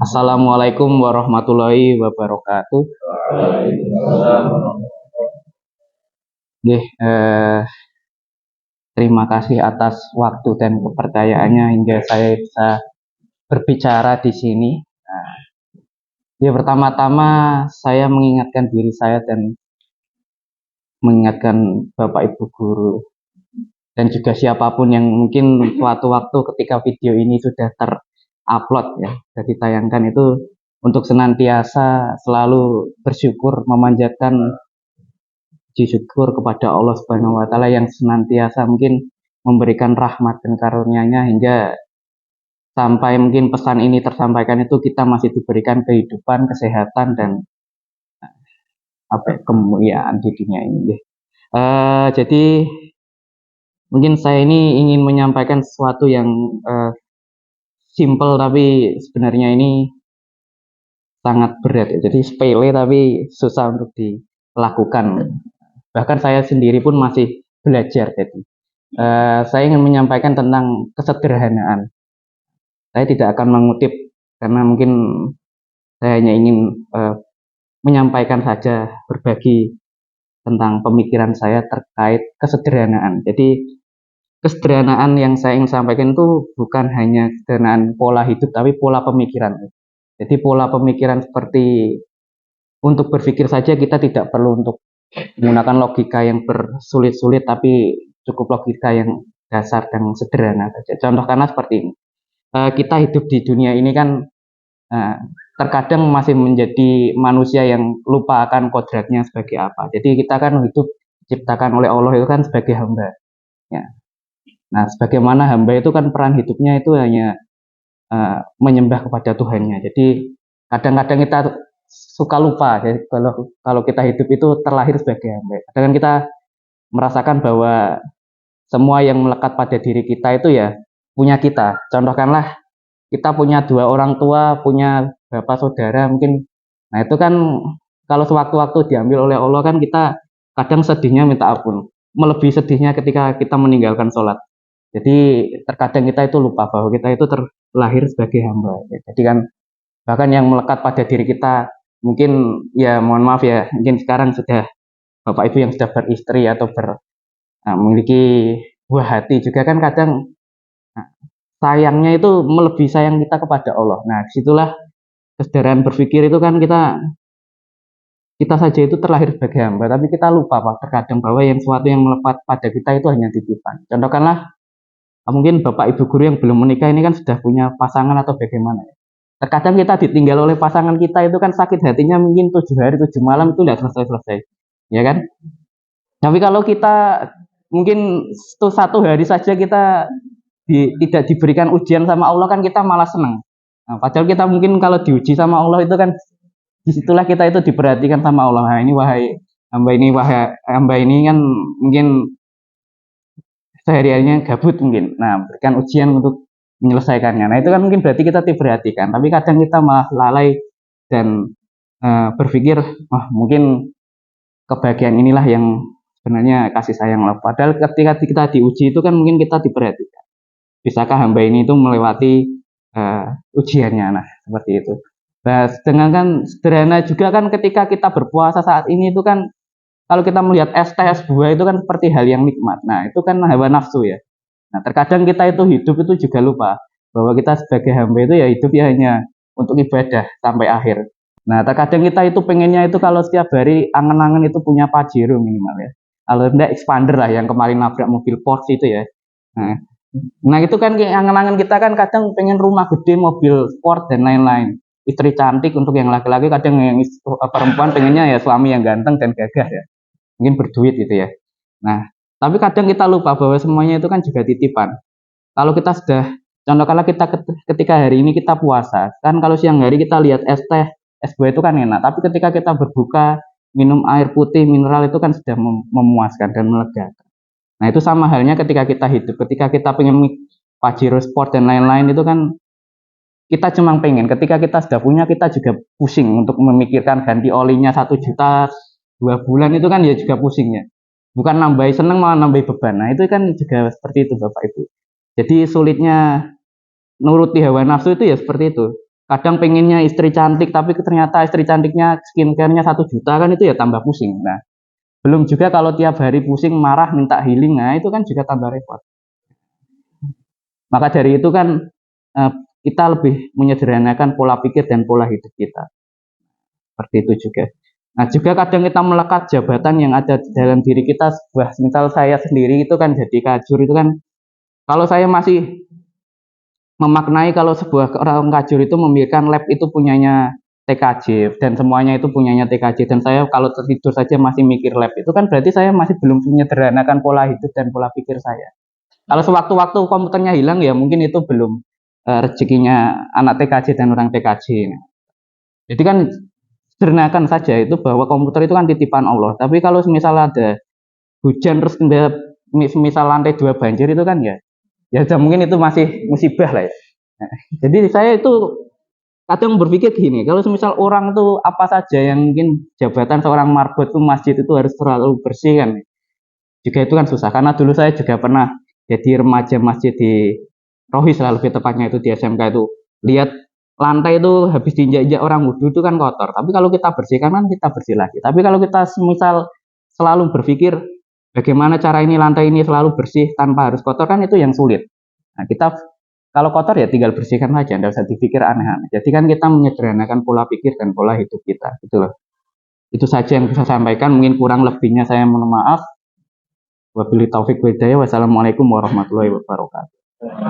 Assalamualaikum warahmatullahi wabarakatuh. Nggih, terima kasih atas waktu dan kepercayaannya hingga saya bisa berbicara di sini. Nah, ya pertama-tama saya mengingatkan diri saya dan mengingatkan Bapak Ibu guru dan juga siapapun yang mungkin suatu waktu ketika video ini sudah terupload ya, sudah ditayangkan itu untuk senantiasa selalu bersyukur, memanjatkan puji syukur kepada Allah Subhanahu wa taala yang senantiasa mungkin memberikan rahmat dan karunia-Nya hingga sampai mungkin pesan ini tersampaikan itu kita masih diberikan kehidupan, kesehatan dan kemuliaan di dunia ini. Jadi mungkin saya ini ingin menyampaikan sesuatu yang simple tapi sebenarnya ini sangat berat ya. Jadi sepele tapi susah untuk dilakukan. Bahkan saya sendiri pun masih belajar. Jadi saya ingin menyampaikan tentang kesederhanaan. Saya tidak akan mengutip karena mungkin saya hanya ingin menyampaikan saja, berbagi tentang pemikiran saya terkait kesederhanaan. Jadi kesederhanaan yang saya ingin sampaikan itu bukan hanya kesederhanaan pola hidup tapi pola pemikiran. Jadi pola pemikiran seperti untuk berpikir saja kita tidak perlu untuk menggunakan logika yang bersulit-sulit tapi cukup logika yang dasar dan sederhana saja. Contoh karena seperti ini. Kita hidup di dunia ini kan terkadang masih menjadi manusia yang lupa akan kodratnya sebagai apa. Jadi kita kan hidup diciptakan oleh Allah itu kan sebagai hamba. Ya. Nah, sebagaimana hamba itu kan peran hidupnya itu hanya menyembah kepada Tuhannya. Jadi kadang-kadang kita suka lupa. Jadi kalau kita hidup itu terlahir sebagai hamba. Kadang kita merasakan bahwa semua yang melekat pada diri kita itu ya punya kita. Contohkanlah kita punya dua orang tua, punya bapak saudara mungkin. Nah itu kan kalau sewaktu-waktu diambil oleh Allah kan kita kadang sedihnya minta ampun. Melebihi sedihnya ketika kita meninggalkan sholat. Jadi terkadang kita itu lupa bahwa kita itu terlahir sebagai hamba. Jadi kan bahkan yang melekat pada diri kita mungkin ya mohon maaf ya mungkin sekarang sudah bapak ibu yang sudah beristri atau memiliki buah hati juga kan kadang sayangnya itu melebihi sayang kita kepada Allah. Nah disitulah kesadaran berpikir itu kan kita saja itu terlahir sebagai hamba tapi kita lupa Pak terkadang bahwa yang sesuatu yang melekat pada kita itu hanya titipan. Contohkanlah mungkin bapak ibu guru yang belum menikah ini kan sudah punya pasangan atau bagaimana ya. Terkadang kita ditinggal oleh pasangan kita itu kan sakit hatinya mungkin 7 hari 7 malam itu udah selesai ya kan. Tapi kalau kita mungkin satu hari saja kita tidak diberikan ujian sama Allah kan kita malah senang. Nah, padahal kita mungkin kalau diuji sama Allah itu kan disitulah kita itu diperhatikan sama Allah. Nah, ini wahai hamba ini kan mungkin sehari-harinya gabut mungkin. Nah, berikan ujian untuk menyelesaikannya. Nah, itu kan mungkin berarti kita diperhatikan. Tapi kadang kita malah lalai dan berpikir, mungkin kebahagiaan inilah yang sebenarnya kasih sayang Allah. Padahal ketika kita diuji itu kan mungkin kita diperhatikan. Bisakah hamba ini itu melewati ujiannya? Nah, seperti itu. Nah, sedangkan sederhana juga kan ketika kita berpuasa saat ini itu kan kalau kita melihat es teh, es buah itu kan seperti hal yang nikmat. Nah, itu kan hawa nafsu ya. Nah, terkadang kita itu hidup itu juga lupa bahwa kita sebagai hamba itu ya hidup ya hanya untuk ibadah sampai akhir. Nah, terkadang kita itu pengennya itu kalau setiap hari angen-angen itu punya Pajero minimal ya. Kalau enggak expander lah yang kemarin nabrak mobil Porsche itu ya. Nah itu kan angen-angen kita kan kadang pengen rumah gede, mobil sport dan lain-lain. Istri cantik untuk yang laki-laki, kadang yang perempuan pengennya ya suami yang ganteng dan gagah ya. Mungkin berduit gitu ya. Nah, tapi kadang kita lupa bahwa semuanya itu kan juga titipan. Kalau kita sudah, contoh kalau kita ketika hari ini kita puasa, kan kalau siang hari kita lihat es teh, es buah itu kan enak. Tapi ketika kita berbuka, minum air putih, mineral itu kan sudah memuaskan dan melegakan. Nah itu sama halnya ketika kita hidup, ketika kita pengen Pajero Sport dan lain-lain itu kan kita cuma pengen, ketika kita sudah punya kita juga pusing untuk memikirkan ganti olinya 1 juta 2 bulan itu kan ya juga pusingnya. Bukan nambahi seneng malah nambahi beban. Nah itu kan juga seperti itu Bapak Ibu. Jadi sulitnya nuruti hawa nafsu itu ya seperti itu. Kadang pengennya istri cantik, tapi ternyata istri cantiknya skincare-nya 1 juta, kan itu ya tambah pusing. Nah, belum juga kalau tiap hari pusing, marah, minta healing, nah itu kan juga tambah repot. Maka dari itu kan eh, kita lebih menyederhanakan pola pikir dan pola hidup kita. Seperti itu juga. Nah, juga kadang kita melekat jabatan yang ada di dalam diri kita. Misal saya sendiri itu kan jadi kajur, itu kan kalau saya masih memaknai kalau sebuah orang kajur itu memikirkan lab itu punyanya TKJ dan semuanya itu punyanya TKJ, dan saya kalau tertidur saja masih mikir lab, itu kan berarti saya masih belum menyederhanakan pola hidup dan pola pikir saya. Kalau sewaktu-waktu komputernya hilang, ya mungkin itu belum rezekinya anak TKJ dan orang TKJ. Jadi kan sederhanakan saja itu bahwa komputer itu kan titipan Allah. Tapi kalau misal ada hujan terus misal lantai 2 banjir, itu kan ya mungkin itu masih musibah lah ya. Nah, jadi saya itu kadang berpikir gini, kalau misal orang tuh apa saja yang mungkin jabatan seorang marbot tuh masjid itu harus terlalu bersih kan. Juga itu kan susah, karena dulu saya juga pernah jadi remaja masjid di Rohis lah, lebih tepatnya itu di SMK itu. Lihat lantai itu habis diinjak-injak orang wudhu itu kan kotor. Tapi kalau kita bersihkan kan kita bersih lagi. Tapi kalau kita misal selalu berpikir bagaimana cara ini lantai ini selalu bersih tanpa harus kotor, kan itu yang sulit. Nah, kita kalau kotor ya tinggal bersihkan saja, tidak usah dipikir aneh-aneh. Jadi kan kita menyederhanakan pola pikir dan pola hidup kita, gitu loh. Itu saja yang bisa saya sampaikan. Mungkin kurang lebihnya saya mohon maaf. Wabillahi taufik wal hidayah. Wassalamualaikum warahmatullahi wabarakatuh.